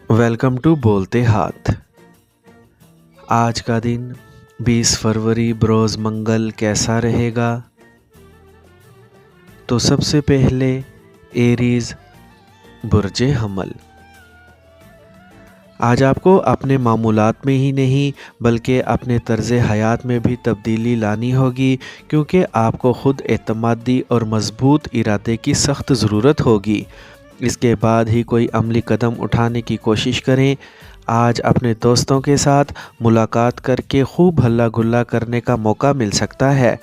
Welcome to बोलते हाथ। आज का दिन 20 फरवरी बरोज़ मंगल कैसा रहेगा? तो सबसे पहले एरीज बुर्जे हमल। आज आपको अपने मामूलात में ही नहीं बल्कि अपने तर्ज़ हयात में भी तब्दीली लानी होगी, क्योंकि आपको ख़ुद एतमादी और मज़बूत इरादे की सख्त ज़रूरत होगी। इसके बाद ही कोई अमली कदम उठाने की कोशिश करें। आज अपने दोस्तों के साथ मुलाकात करके खूब हल्ला गुल्ला करने का मौका मिल सकता है,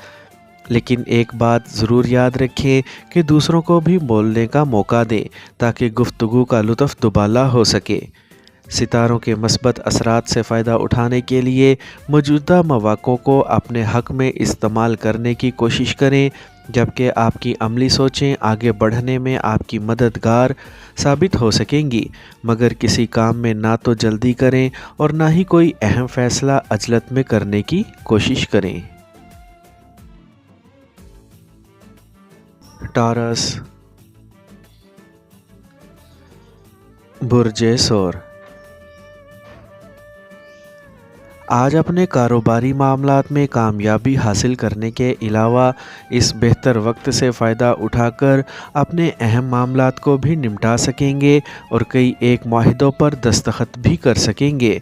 लेकिन एक बात ज़रूर याद रखें कि दूसरों को भी बोलने का मौका दें ताकि गुफ्तगू का लुत्फ़ दुबाला हो सके। सितारों के मस्बत असरात से फ़ायदा उठाने के लिए मौजूदा मौक़ों को अपने हक़ में इस्तेमाल करने की कोशिश करें, जबकि आपकी अमली सोचें आगे बढ़ने में आपकी मददगार साबित हो सकेंगी। मगर किसी काम में ना तो जल्दी करें और ना ही कोई अहम फ़ैसला अजलत में करने की कोशिश करें। टॉरस बुर्जे सौर। आज अपने कारोबारी मामलात में कामयाबी हासिल करने के अलावा इस बेहतर वक्त से फ़ायदा उठाकर अपने अहम मामलात को भी निपटा सकेंगे और कई एक मुआहिदों पर दस्तखत भी कर सकेंगे।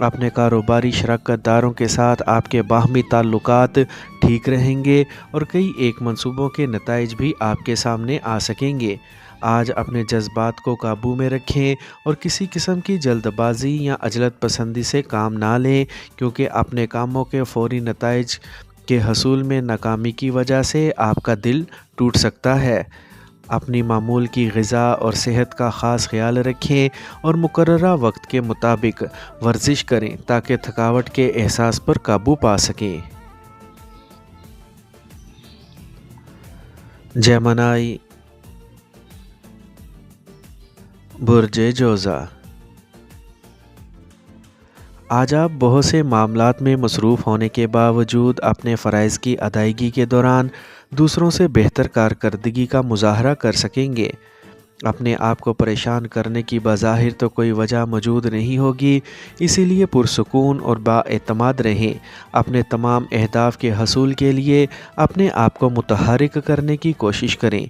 अपने कारोबारी शराकतदारों के साथ आपके बाहमी ताल्लुकात ठीक रहेंगे और कई एक मंसूबों के नताइज भी आपके सामने आ सकेंगे। आज अपने जज्बात को काबू में रखें और किसी किस्म की जल्दबाजी या अजलत पसंदी से काम ना लें, क्योंकि अपने कामों के फ़ौरी नताइज के हसूल में नाकामी की वजह से आपका दिल टूट सकता है। अपनी मामूल की ग़िज़ा और सेहत का ख़ास ख्याल रखें और मुकर्ररा वक्त के मुताबिक वर्जिश करें ताकि थकावट के एहसास पर काबू पा सकें। जेमिनी बुर्जे जोज़ा। आज आप बहुत से मामलात में मसरूफ़ होने के बावजूद अपने फ़राइज़ की अदायगी के दौरान दूसरों से बेहतर कारकर्दगी का मुज़ाहरा कर सकेंगे। अपने आप को परेशान करने की बज़ाहिर तो कोई वजह मौजूद नहीं होगी, इसीलिए पुरसुकून और बाएतमाद रहें। अपने तमाम अहदाफ़ के हसूल के लिए अपने आप को मुतहर्रिक करने की कोशिश करें।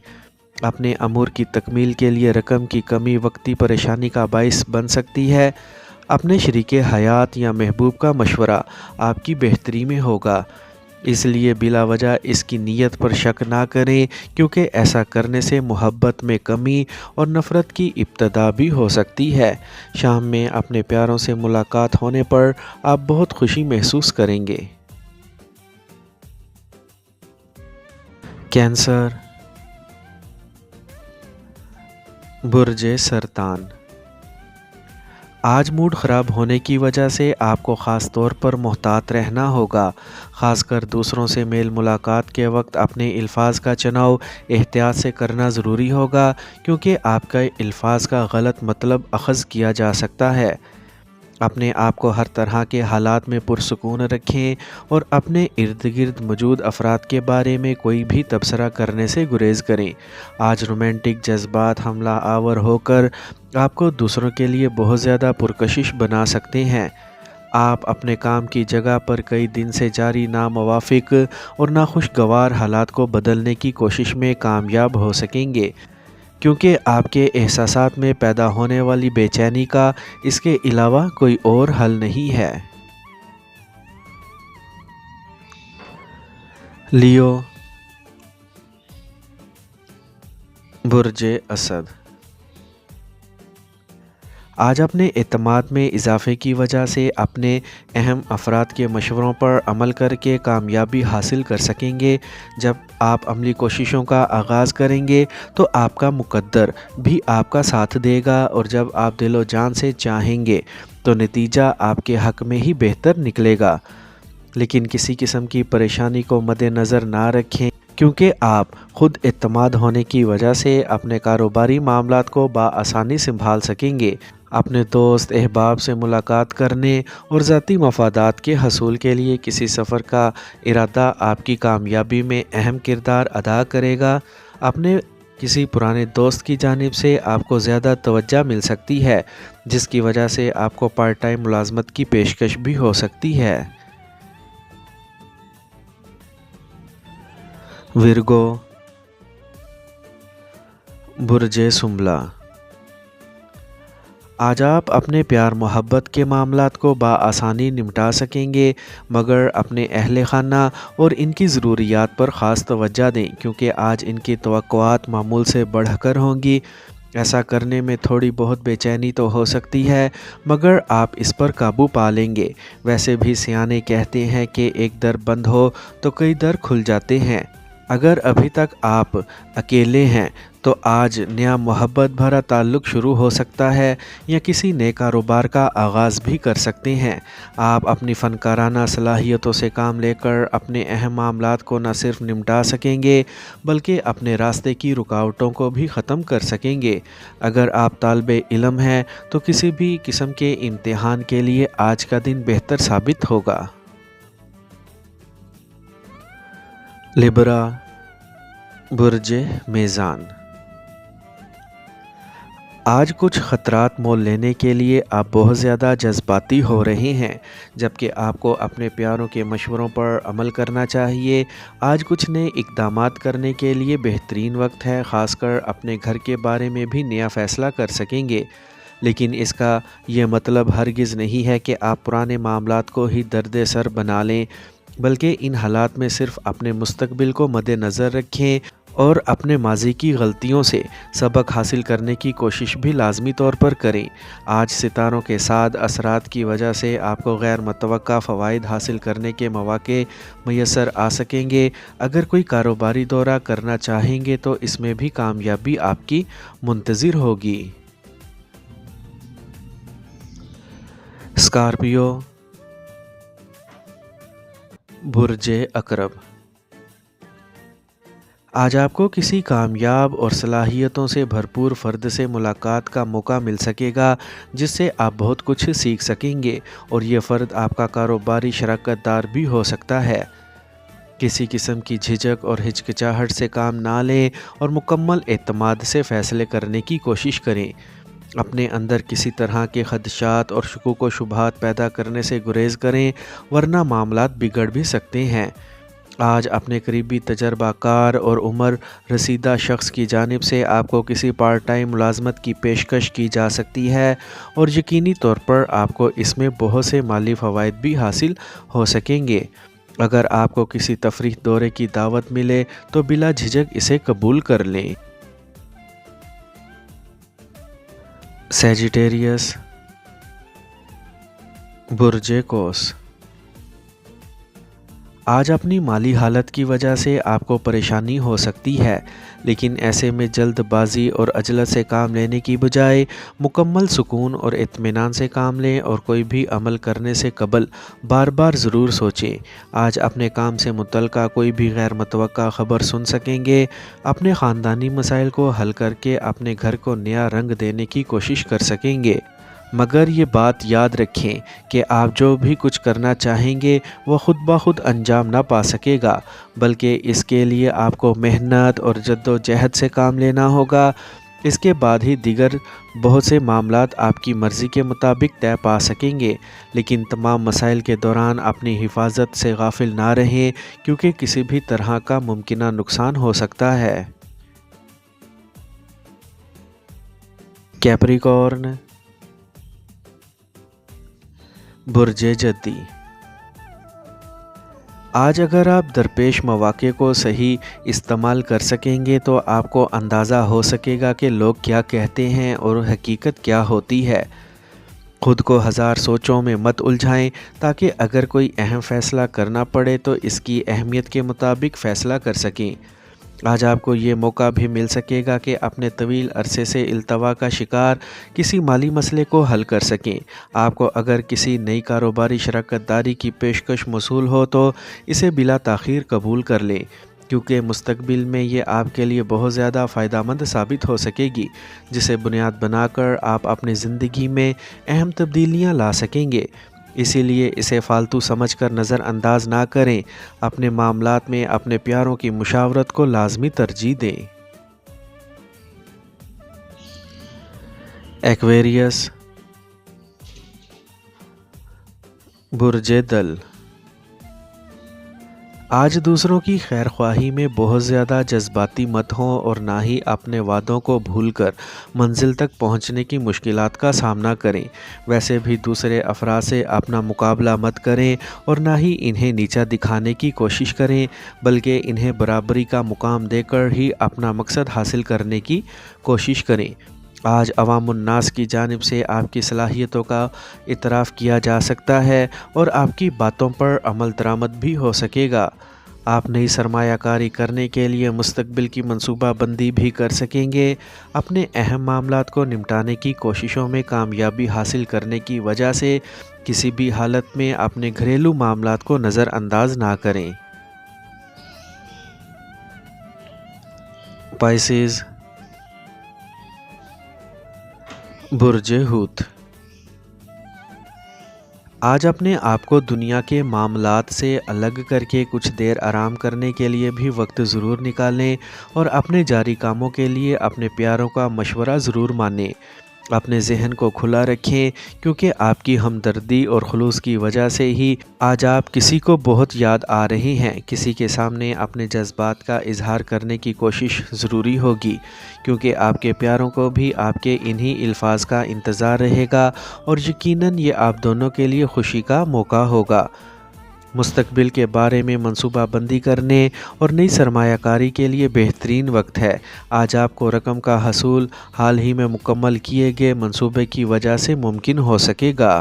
अपने अमूर की तकमील के लिए रकम की कमी वक्ती परेशानी का बाइस बन सकती है। अपने शरीके हयात या महबूब का मशवरा आपकी बेहतरी में होगा, इसलिए बिला वजह इसकी नीयत पर शक ना करें, क्योंकि ऐसा करने से मोहब्बत में कमी और नफ़रत की इब्तदा भी हो सकती है। शाम में अपने प्यारों से मुलाकात होने पर आप बहुत खुशी महसूस करेंगे। कैंसर बुर्जे सरतान। आज मूड ख़राब होने की वजह से आपको ख़ास तौर पर मोहतात रहना होगा। ख़ासकर दूसरों से मेल मुलाकात के वक्त अपने अल्फाज का चुनाव एहतियात से करना ज़रूरी होगा, क्योंकि आपका अल्फाज का गलत मतलब अख़ज़ किया जा सकता है। अपने आप को हर तरह के हालात में पुरसुकून रखें और अपने इर्द गिर्द मौजूद अफराद के बारे में कोई भी तबसरा करने से गुरेज़ करें। आज रोमांटिक जज्बात हमला आवर होकर आपको दूसरों के लिए बहुत ज़्यादा पुरकशिश बना सकते हैं। आप अपने काम की जगह पर कई दिन से जारी नामुवाफ़िक और नाखुशगवार हालात को बदलने की कोशिश में कामयाब हो सकेंगे, क्योंकि आपके एहसासात में पैदा होने वाली बेचैनी का इसके अलावा कोई और हल नहीं है। लियो बुर्जे असद। आज अपने एतमाद में इजाफ़े की वजह से अपने अहम अफराद के मशवरों पर अमल करके कामयाबी हासिल कर सकेंगे। जब आप अमली कोशिशों का आगाज़ करेंगे तो आपका मुक़द्दर भी आपका साथ देगा, और जब आप दिलो जान से चाहेंगे तो नतीजा आपके हक़ में ही बेहतर निकलेगा। लेकिन किसी किस्म की परेशानी को मद्देनज़र ना रखें, क्योंकि आप ख़ुद एतमाद होने की वजह से अपने कारोबारी मामलात को बआसानी संभाल सकेंगे। अपने दोस्त अहबाब से मुलाकात करने और ज़ाती मफादात के हसूल के लिए किसी सफ़र का इरादा आपकी कामयाबी में अहम किरदार अदा करेगा। अपने کسی پرانے دوست کی جانب سے آپ کو زیادہ توجہ مل سکتی ہے، جس کی وجہ سے آپ کو پارٹ ٹائم ملازمت کی پیشکش بھی ہو سکتی ہے۔ ورگو، برج سنبلہ، آج آپ اپنے پیار محبت کے معاملات کو بآسانی نمٹا سکیں گے، مگر اپنے اہل خانہ اور ان کی ضروریات پر خاص توجہ دیں کیونکہ آج ان کی توقعات معمول سے بڑھ کر ہوں گی۔ ایسا کرنے میں تھوڑی بہت بے چینی تو ہو سکتی ہے، مگر آپ اس پر قابو پا لیں گے۔ ویسے بھی سیانے کہتے ہیں کہ ایک در بند ہو تو کئی در کھل جاتے ہیں۔ اگر ابھی تک آپ اکیلے ہیں تو آج نیا محبت بھرا تعلق شروع ہو سکتا ہے یا کسی نئے کاروبار کا آغاز بھی کر سکتے ہیں۔ آپ اپنی فنکارانہ صلاحیتوں سے کام لے کر اپنے اہم معاملات کو نہ صرف نمٹا سکیں گے بلکہ اپنے راستے کی رکاوٹوں کو بھی ختم کر سکیں گے۔ اگر آپ طالب علم ہیں تو کسی بھی قسم کے امتحان کے لیے آج کا دن بہتر ثابت ہوگا۔ لبرا، برج میزان، آج کچھ خطرات مول لینے کے لیے آپ بہت زیادہ جذباتی ہو رہے ہیں، جبکہ آپ کو اپنے پیاروں کے مشوروں پر عمل کرنا چاہیے۔ آج کچھ نئے اقدامات کرنے کے لیے بہترین وقت ہے، خاص کر اپنے گھر کے بارے میں بھی نیا فیصلہ کر سکیں گے، لیکن اس کا یہ مطلب ہرگز نہیں ہے کہ آپ پرانے معاملات کو ہی درد سر بنا لیں، بلکہ ان حالات میں صرف اپنے مستقبل کو مد نظر رکھیں اور اپنے ماضی کی غلطیوں سے سبق حاصل کرنے کی کوشش بھی لازمی طور پر کریں۔ آج ستاروں کے ساتھ اثرات کی وجہ سے آپ کو غیر متوقع فوائد حاصل کرنے کے مواقع میسر آ سکیں گے۔ اگر کوئی کاروباری دورہ کرنا چاہیں گے تو اس میں بھی کامیابی آپ کی منتظر ہوگی۔ اسکارپیو، برج عقرب، آج آپ کو کسی کامیاب اور صلاحیتوں سے بھرپور فرد سے ملاقات کا موقع مل سکے گا جس سے آپ بہت کچھ سیکھ سکیں گے، اور یہ فرد آپ کا کاروباری شراکت دار بھی ہو سکتا ہے۔ کسی قسم کی جھجک اور ہچکچاہٹ سے کام نہ لیں اور مکمل اعتماد سے فیصلے کرنے کی کوشش کریں۔ اپنے اندر کسی طرح کے خدشات اور شکوک و شبہات پیدا کرنے سے گریز کریں، ورنہ معاملات بگڑ بھی سکتے ہیں۔ آج اپنے قریبی تجربہ کار اور عمر رسیدہ شخص کی جانب سے آپ کو کسی پارٹ ٹائم ملازمت کی پیشکش کی جا سکتی ہے، اور یقینی طور پر آپ کو اس میں بہت سے مالی فوائد بھی حاصل ہو سکیں گے۔ اگر آپ کو کسی تفریح دورے کی دعوت ملے تو بلا جھجک اسے قبول کر لیں۔ سیجیٹیریس، برج قوس، آج اپنی مالی حالت کی وجہ سے آپ کو پریشانی ہو سکتی ہے، لیکن ایسے میں جلد بازی اور عجلت سے کام لینے کی بجائے مکمل سکون اور اطمینان سے کام لیں، اور کوئی بھی عمل کرنے سے قبل بار بار ضرور سوچیں۔ آج اپنے کام سے متعلقہ کوئی بھی غیر متوقع خبر سن سکیں گے۔ اپنے خاندانی مسائل کو حل کر کے اپنے گھر کو نیا رنگ دینے کی کوشش کر سکیں گے، مگر یہ بات یاد رکھیں کہ آپ جو بھی کچھ کرنا چاہیں گے وہ خود بخود انجام نہ پا سکے گا، بلکہ اس کے لیے آپ کو محنت اور جد و جہد سے کام لینا ہوگا۔ اس کے بعد ہی دیگر بہت سے معاملات آپ کی مرضی کے مطابق طے پا سکیں گے، لیکن تمام مسائل کے دوران اپنی حفاظت سے غافل نہ رہیں کیونکہ کسی بھی طرح کا ممکنہ نقصان ہو سکتا ہے۔ کیپریکارن، برج جدی، آج اگر آپ درپیش مواقع کو صحیح استعمال کر سکیں گے تو آپ کو اندازہ ہو سکے گا کہ لوگ کیا کہتے ہیں اور حقیقت کیا ہوتی ہے۔ خود کو ہزار سوچوں میں مت الجھائیں تاکہ اگر کوئی اہم فیصلہ کرنا پڑے تو اس کی اہمیت کے مطابق فیصلہ کر سکیں۔ آج آپ کو یہ موقع بھی مل سکے گا کہ اپنے طویل عرصے سے التوا کا شکار کسی مالی مسئلے کو حل کر سکیں۔ آپ کو اگر کسی نئی کاروباری شراکت داری کی پیشکش موصول ہو تو اسے بلا تاخیر قبول کر لیں، کیونکہ مستقبل میں یہ آپ کے لیے بہت زیادہ فائدہ مند ثابت ہو سکے گی، جسے بنیاد بنا کر آپ اپنی زندگی میں اہم تبدیلیاں لا سکیں گے۔ اسی لیے اسے فالتو سمجھ کر نظر انداز نہ کریں، اپنے معاملات میں اپنے پیاروں کی مشاورت کو لازمی ترجیح دیں۔ एक्वेरियस, बुर्ज दल। आज दूसरों की खैरख्वाही में बहुत ज़्यादा जज्बाती मत हों और ना ही अपने वादों को भूलकर मंजिल तक पहुंचने की मुश्किलात का सामना करें। वैसे भी दूसरे अफराद से अपना मुकाबला मत करें और ना ही इन्हें नीचा दिखाने की कोशिश करें, बल्कि इन्हें बराबरी का मुकाम देकर ही अपना मकसद हासिल करने की कोशिश करें। आज अवामुन्नास की जानिब से आपकी सलाहियतों का इतराफ़ किया जा सकता है और आपकी बातों पर अमल दरामद भी हो सकेगा। आप नई सरमायाकारी करने के लिए मुस्तकबिल की मंसूबा बंदी भी कर सकेंगे। अपने अहम मामलात को निपटाने की कोशिशों में कामयाबी हासिल करने की वजह से किसी भी हालत में अपने घरेलू मामलात को नज़रअंदाज ना करें। पाइसेस, बुर्ज हूत। आज अपने आप को दुनिया के मामलात से अलग करके कुछ देर आराम करने के लिए भी वक्त ज़रूर निकालें और अपने जारी कामों के लिए अपने प्यारों का मशवरा ज़रूर मानें। अपने जहन को खुला रखें, क्योंकि आपकी हमदर्दी और खुलूस की वजह से ही आज आप किसी को बहुत याद आ रहे हैं। किसी के सामने अपने जज्बात का इजहार करने की कोशिश ज़रूरी होगी, क्योंकि आपके प्यारों को भी आपके इन्हीं अल्फाज का इंतज़ार रहेगा और यकीनन ये आप दोनों के लिए खुशी का मौका होगा। मुस्तकबिल के बारे में मंसूबा बंदी करने और नई सरमायाकारी के लिए बेहतरीन वक्त है। आज आपको रकम का हसूल हाल ही में मुकम्मल किए गए मंसूबे की वजह से मुमकिन हो सकेगा।